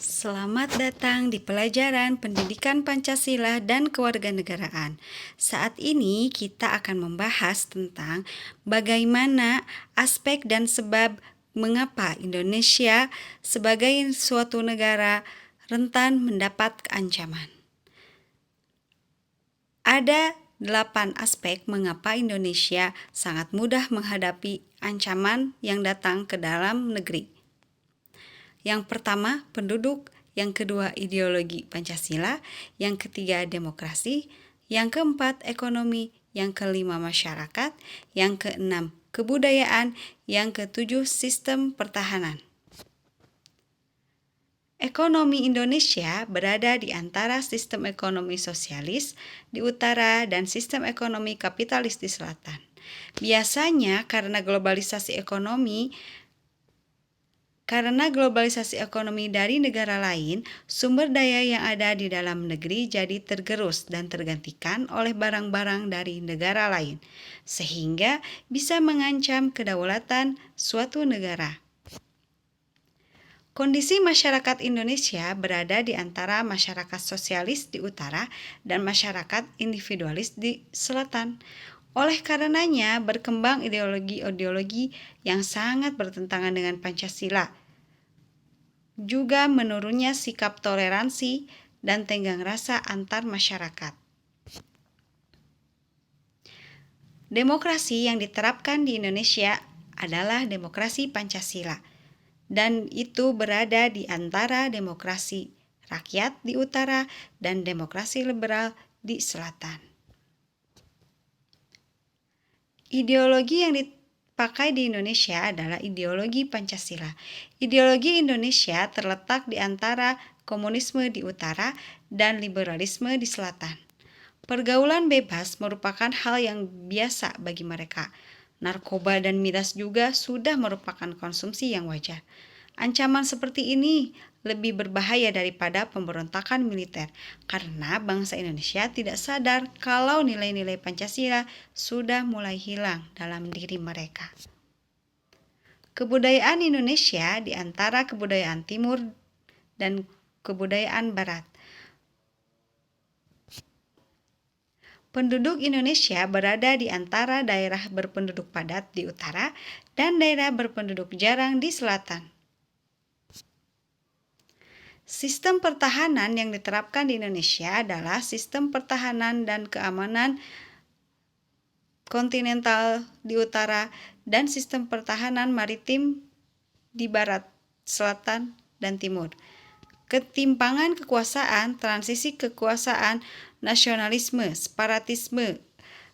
Selamat datang di pelajaran Pendidikan Pancasila dan Kewarganegaraan. Saat ini kita akan membahas tentang bagaimana aspek dan sebab mengapa Indonesia sebagai suatu negara rentan mendapat ancaman. Ada 8 aspek mengapa Indonesia sangat mudah menghadapi ancaman yang datang ke dalam negeri. Yang pertama, penduduk. Yang kedua, ideologi Pancasila. Yang ketiga, demokrasi. Yang keempat, ekonomi. Yang kelima, masyarakat. Yang keenam, kebudayaan. Yang ketujuh, sistem pertahanan. Ekonomi Indonesia berada di antara sistem ekonomi sosialis di utara dan sistem ekonomi kapitalis di selatan. Biasanya karena globalisasi ekonomi dari negara lain, sumber daya yang ada di dalam negeri jadi tergerus dan tergantikan oleh barang-barang dari negara lain, sehingga bisa mengancam kedaulatan suatu negara. Kondisi masyarakat Indonesia berada di antara masyarakat sosialis di utara dan masyarakat individualis di selatan. Oleh karenanya, berkembang ideologi-ideologi yang sangat bertentangan dengan Pancasila. Juga menurunnya sikap toleransi dan tenggang rasa antar masyarakat. Demokrasi yang diterapkan di Indonesia adalah demokrasi Pancasila, dan itu berada di antara demokrasi rakyat di utara dan demokrasi liberal di selatan. Ideologi yang dipakai di Indonesia adalah ideologi Pancasila. Ideologi Indonesia terletak di antara komunisme di utara dan liberalisme di selatan. Pergaulan bebas merupakan hal yang biasa bagi mereka. Narkoba dan miras juga sudah merupakan konsumsi yang wajar. Ancaman seperti ini lebih berbahaya daripada pemberontakan militer, karena bangsa Indonesia tidak sadar kalau nilai-nilai Pancasila sudah mulai hilang dalam diri mereka. Kebudayaan Indonesia di antara kebudayaan Timur dan kebudayaan Barat. Penduduk Indonesia berada di antara daerah berpenduduk padat di utara dan daerah berpenduduk jarang di selatan. Sistem pertahanan yang diterapkan di Indonesia adalah sistem pertahanan dan keamanan kontinental di utara dan sistem pertahanan maritim di barat, selatan, dan timur. Ketimpangan kekuasaan, transisi kekuasaan, nasionalisme, separatisme,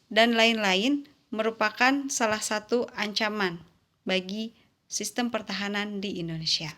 dan lain-lain merupakan salah satu ancaman bagi sistem pertahanan di Indonesia.